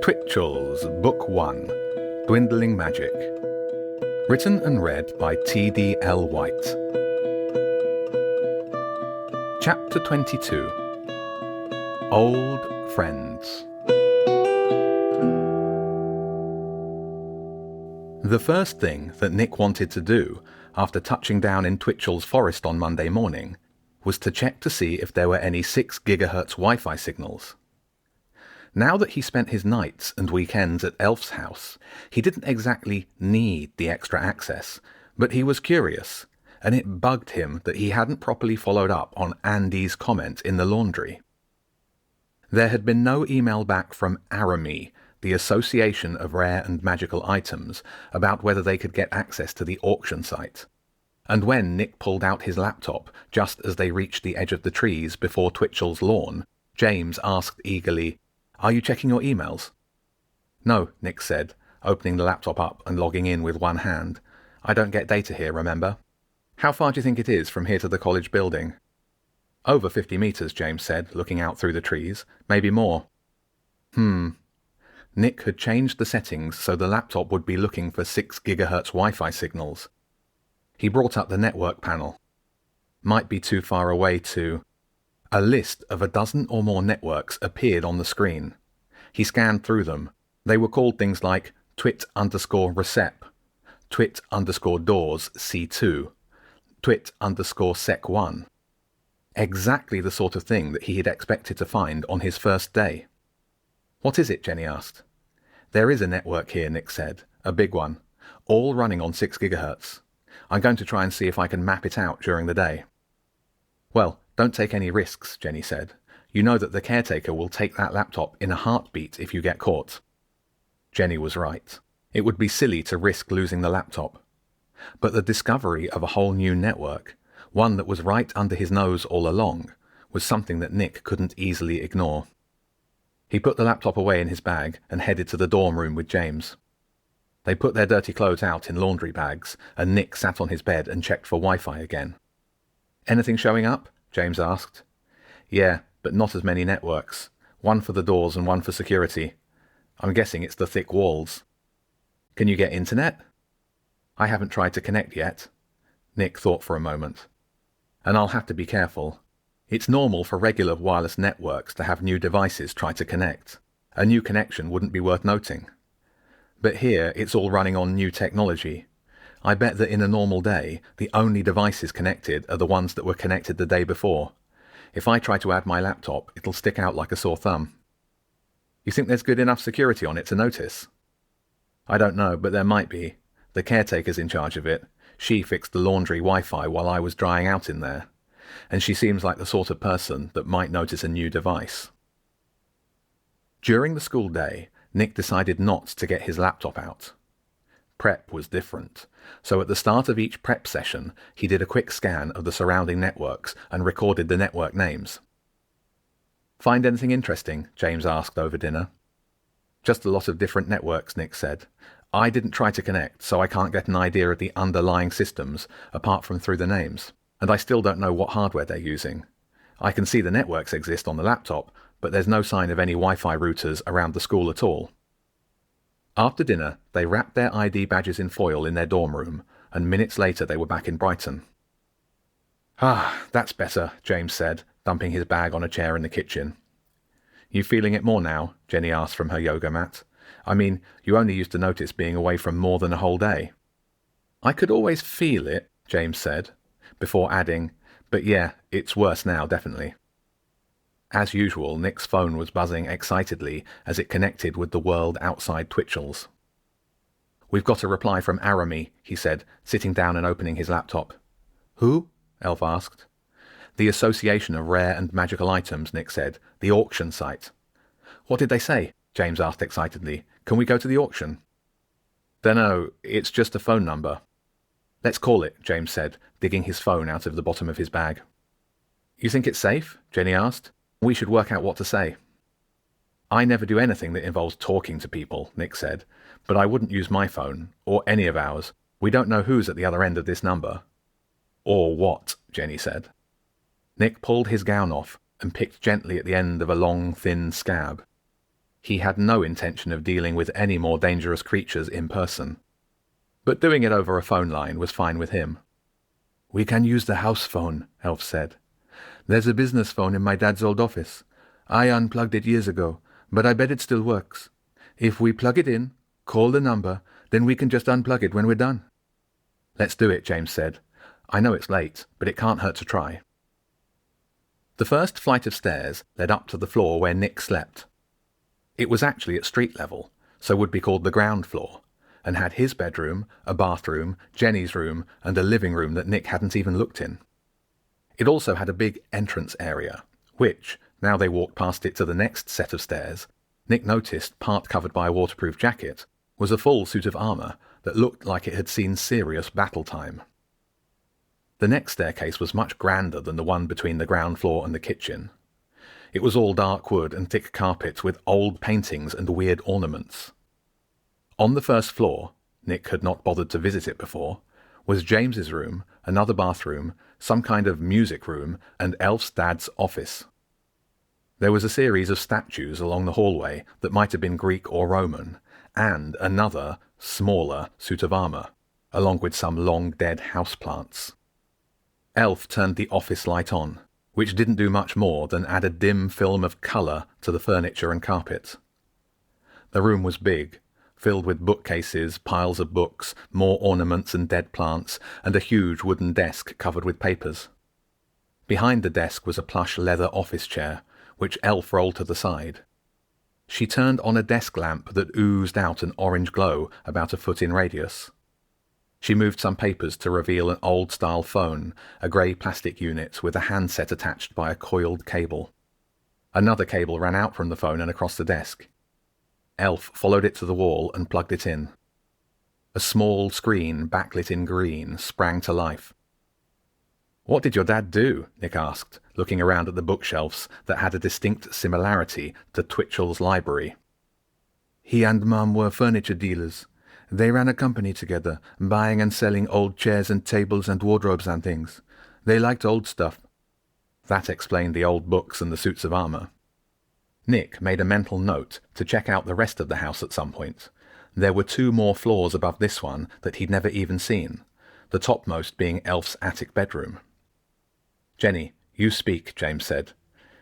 Twitchell's Book 1, Dwindling Magic. Written and read by T.D.L. White. Chapter 22. Old Friends. The first thing that Nick wanted to do after touching down in Twitchell's forest on Monday morning was to check to see if there were any 6 GHz Wi-Fi signals. Now that he spent his nights and weekends at Elf's house, he didn't exactly need the extra access, but he was curious, and it bugged him that he hadn't properly followed up on Andy's comment in the laundry. There had been no email back from Aramie, the Association of Rare and Magical Items, about whether they could get access to the auction site. And when Nick pulled out his laptop just as they reached the edge of the trees before Twitchell's lawn, James asked eagerly, "Are you checking your emails?" "No," Nick said, opening the laptop up and logging in with one hand. "I don't get data here, remember?" "How far do you think it is from here to the college building?" "Over 50 meters, James said, looking out through the trees. Maybe more." Nick had changed the settings so the laptop would be looking for 6 GHz Wi-Fi signals. He brought up the network panel. Might be too far away to... A list of a dozen or more networks appeared on the screen. He scanned through them. They were called things like twit_recep, twit_doors C2, twit_sec1. Exactly the sort of thing that he had expected to find on his first day. "What is it?" Jenny asked. "There is a network here," Nick said. "A big one. All running on 6 GHz. I'm going to try and see if I can map it out during the day." "Well, don't take any risks," Jenny said. "You know that the caretaker will take that laptop in a heartbeat if you get caught." Jenny was right. It would be silly to risk losing the laptop. But the discovery of a whole new network, one that was right under his nose all along, was something that Nick couldn't easily ignore. He put the laptop away in his bag and headed to the dorm room with James. They put their dirty clothes out in laundry bags, and Nick sat on his bed and checked for Wi-Fi again. "Anything showing up?" James asked. "Yeah, but not as many networks. One for the doors and one for security. I'm guessing it's the thick walls." "Can you get internet?" "I haven't tried to connect yet." Nick thought for a moment. "And I'll have to be careful. It's normal for regular wireless networks to have new devices try to connect. A new connection wouldn't be worth noting. But here it's all running on new technology. I bet that in a normal day, the only devices connected are the ones that were connected the day before. If I try to add my laptop, it'll stick out like a sore thumb." "You think there's good enough security on it to notice?" "I don't know, but there might be. The caretaker's in charge of it. She fixed the laundry Wi-Fi while I was drying out in there. And she seems like the sort of person that might notice a new device." During the school day, Nick decided not to get his laptop out. Prep was different, so at the start of each prep session, he did a quick scan of the surrounding networks and recorded the network names. "Find anything interesting?" James asked over dinner. "Just a lot of different networks," Nick said. "I didn't try to connect, so I can't get an idea of the underlying systems, apart from through the names. And I still don't know what hardware they're using. I can see the networks exist on the laptop, but there's no sign of any Wi-Fi routers around the school at all." After dinner, they wrapped their ID badges in foil in their dorm room, and minutes later they were back in Brighton. That's better," James said, dumping his bag on a chair in the kitchen. "You feeling it more now?" Jenny asked from her yoga mat. "I mean, you only used to notice being away from more than a whole day." "I could always feel it," James said, before adding, "but yeah, it's worse now, definitely." As usual, Nick's phone was buzzing excitedly as it connected with the world outside Twitchell's. "We've got a reply from Aramie," he said, sitting down and opening his laptop. "Who?" Elf asked. "The Association of Rare and Magical Items," Nick said. "The auction site." "What did they say?" James asked excitedly. "Can we go to the auction?" "Dunno, it's just a phone number." "Let's call it," James said, digging his phone out of the bottom of his bag. "You think it's safe?" Jenny asked. "We should work out what to say." "I never do anything that involves talking to people," Nick said, "but I wouldn't use my phone, or any of ours. We don't know who's at the other end of this number." "Or what," Jenny said. Nick pulled his gown off and picked gently at the end of a long, thin scab. He had no intention of dealing with any more dangerous creatures in person. But doing it over a phone line was fine with him. "We can use the house phone," Elf said. "There's a business phone in my dad's old office. I unplugged it years ago, but I bet it still works. If we plug it in, call the number, then we can just unplug it when we're done." "Let's do it," James said. "I know it's late, but it can't hurt to try." The first flight of stairs led up to the floor where Nick slept. It was actually at street level, so would be called the ground floor, and had his bedroom, a bathroom, Jenny's room, and a living room that Nick hadn't even looked in. It also had a big entrance area, which, now they walked past it to the next set of stairs, Nick noticed, part covered by a waterproof jacket, was a full suit of armour that looked like it had seen serious battle time. The next staircase was much grander than the one between the ground floor and the kitchen. It was all dark wood and thick carpet with old paintings and weird ornaments. On the first floor, Nick had not bothered to visit it before, was James's room, another bathroom, some kind of music room, and Elf's dad's office. There was a series of statues along the hallway that might have been Greek or Roman, and another, smaller, suit of armour, along with some long-dead houseplants. Elf turned the office light on, which didn't do much more than add a dim film of colour to the furniture and carpet. The room was big, filled with bookcases, piles of books, more ornaments and dead plants, and a huge wooden desk covered with papers. Behind the desk was a plush leather office chair, which Elf rolled to the side. She turned on a desk lamp that oozed out an orange glow about a foot in radius. She moved some papers to reveal an old-style phone, a grey plastic unit with a handset attached by a coiled cable. Another cable ran out from the phone and across the desk. Elf followed it to the wall and plugged it in. A small screen, backlit in green, sprang to life. "What did your dad do?" Nick asked, looking around at the bookshelves that had a distinct similarity to Twitchell's library. "He and Mum were furniture dealers. They ran a company together, buying and selling old chairs and tables and wardrobes and things. They liked old stuff." That explained the old books and the suits of armour. Nick made a mental note to check out the rest of the house at some point. There were 2 more floors above this one that he'd never even seen, the topmost being Elf's attic bedroom. "Jenny, you speak," James said.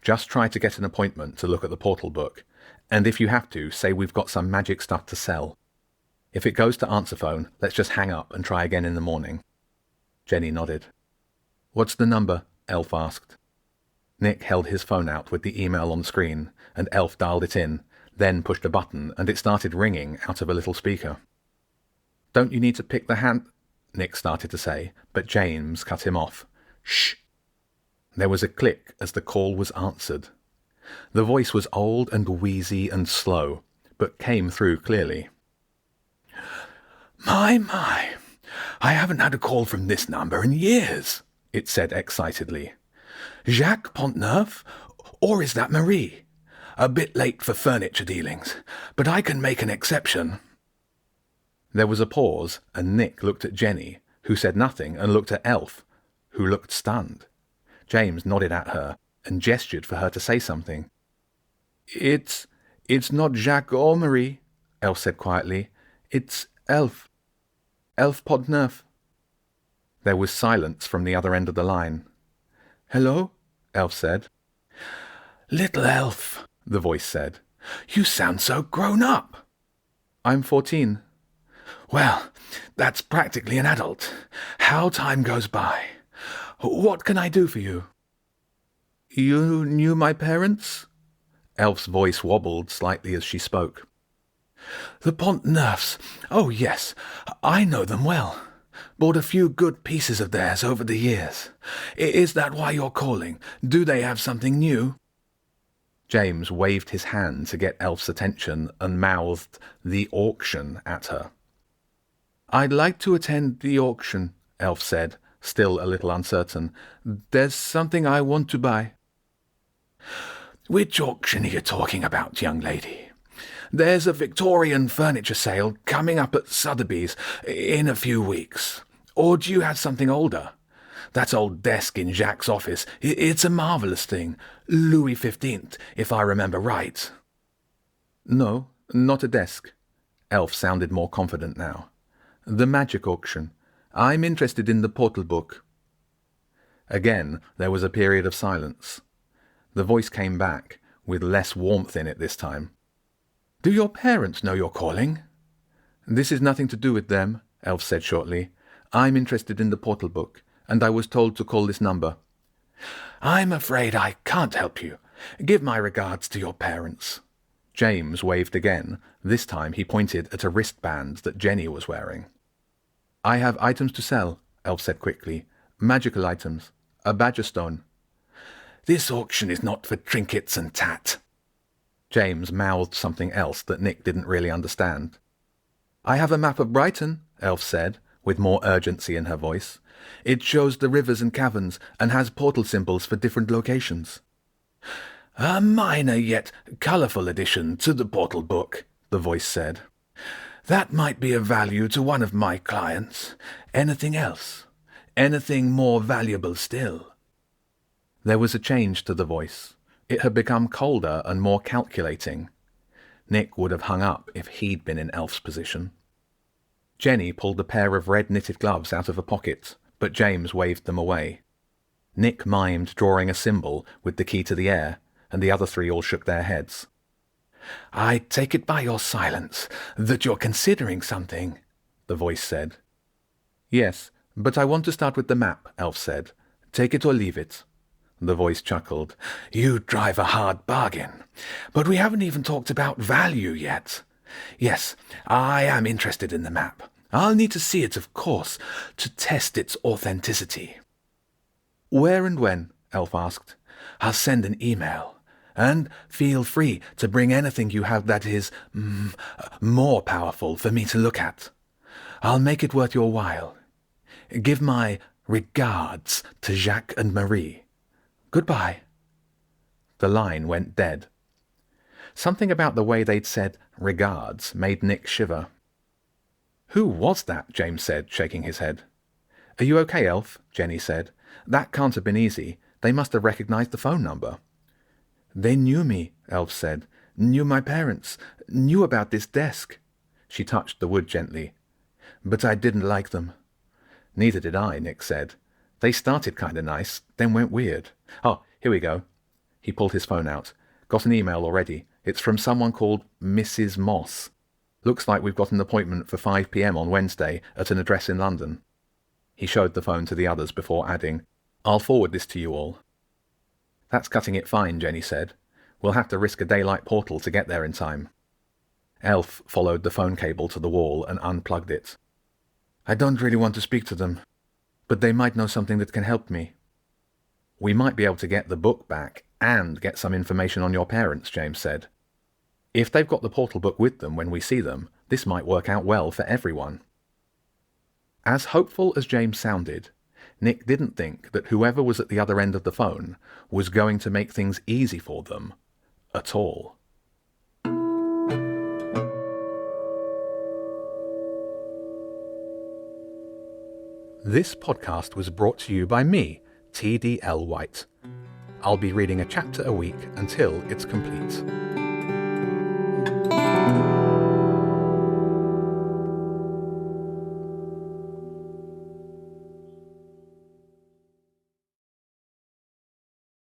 "Just try to get an appointment to look at the portal book, and if you have to, say we've got some magic stuff to sell. If it goes to answer phone, let's just hang up and try again in the morning." Jenny nodded. "What's the number?" Elf asked. Nick held his phone out with the email on the screen, and Elf dialed it in, then pushed a button, and it started ringing out of a little speaker. "Don't you need to pick the hand—" Nick started to say, but James cut him off. "Shh!" There was a click as the call was answered. The voice was old and wheezy and slow, but came through clearly. My, I haven't had a call from this number in years," it said excitedly. "Jacques Pontneuf? Or is that Marie? A bit late for furniture dealings, but I can make an exception." There was a pause, and Nick looked at Jenny, who said nothing, and looked at Elf, who looked stunned. James nodded at her and gestured for her to say something. It's not Jacques or Marie," Elf said quietly. "It's Elf. Elf Pontneuf." There was silence from the other end of the line. "Hello?" Elf said. "Little Elf," the voice said. "You sound so grown up." "I'm 14. "Well, that's practically an adult. How time goes by. What can I do for you?" "You knew my parents?" Elf's voice wobbled slightly as she spoke. "The Pontneufs. Oh, yes, I know them well. Bought a few good pieces of theirs over the years. Is that why you're calling? Do they have something new?" James waved his hand to get Elf's attention and mouthed "the auction" at her. "I'd like to attend the auction," Elf said, still a little uncertain. "There's something I want to buy." "Which auction are you talking about, young lady? There's a Victorian furniture sale coming up at Sotheby's in a few weeks. Or do you have something older? That old desk in Jacques' office, it's a marvellous thing. Louis XV, if I remember right." No, not a desk. Elf sounded more confident now. The magic auction. I'm interested in the portal book. Again, there was a period of silence. The voice came back, with less warmth in it this time. Do your parents know you're calling? This is nothing to do with them, Elf said shortly. I'm interested in the portal book, and I was told to call this number. I'm afraid I can't help you. Give my regards to your parents. James waved again. This time he pointed at a wristband that Jenny was wearing. I have items to sell, Elf said quickly. Magical items. A badger stone. This auction is not for trinkets and tat. James mouthed something else that Nick didn't really understand. I have a map of Brighton, Elf said, with more urgency in her voice. It shows the rivers and caverns and has portal symbols for different locations. A minor yet colourful addition to the portal book, the voice said. That might be of value to one of my clients. Anything else? Anything more valuable still? There was a change to the voice. It had become colder and more calculating. Nick would have hung up if he'd been in Elf's position. Jenny pulled a pair of red knitted gloves out of a pocket, but James waved them away. Nick mimed drawing a symbol with the key to the air, and the other three all shook their heads. I take it by your silence that you're considering something, the voice said. Yes, but I want to start with the map, Elf said. Take it or leave it. The voice chuckled. You drive a hard bargain, but we haven't even talked about value yet. Yes, I am interested in the map. I'll need to see it, of course, to test its authenticity. Where and when? Elf asked. I'll send an email. And feel free to bring anything you have that is more powerful for me to look at. I'll make it worth your while. Give my regards to Jacques and Marie. Goodbye. The line went dead. Something about the way they'd said regards made Nick shiver. Who was that? James said, shaking his head. Are you okay, Elf? Jenny said. That can't have been easy. They must have recognized the phone number. They knew me, Elf said. Knew my parents. Knew about this desk. She touched the wood gently. But I didn't like them. Neither did I, Nick said. They started kind of nice, then went weird. Oh, here we go. He pulled his phone out. Got an email already. It's from someone called Mrs. Moss. Looks like we've got an appointment for 5 p.m. on Wednesday at an address in London. He showed the phone to the others before adding, I'll forward this to you all. That's cutting it fine, Jenny said. We'll have to risk a daylight portal to get there in time. Elf followed the phone cable to the wall and unplugged it. I don't really want to speak to them, but they might know something that can help me. We might be able to get the book back and get some information on your parents, James said. If they've got the portal book with them when we see them, this might work out well for everyone. As hopeful as James sounded, Nick didn't think that whoever was at the other end of the phone was going to make things easy for them at all. This podcast was brought to you by me, TDL White. I'll be reading a chapter a week until it's complete.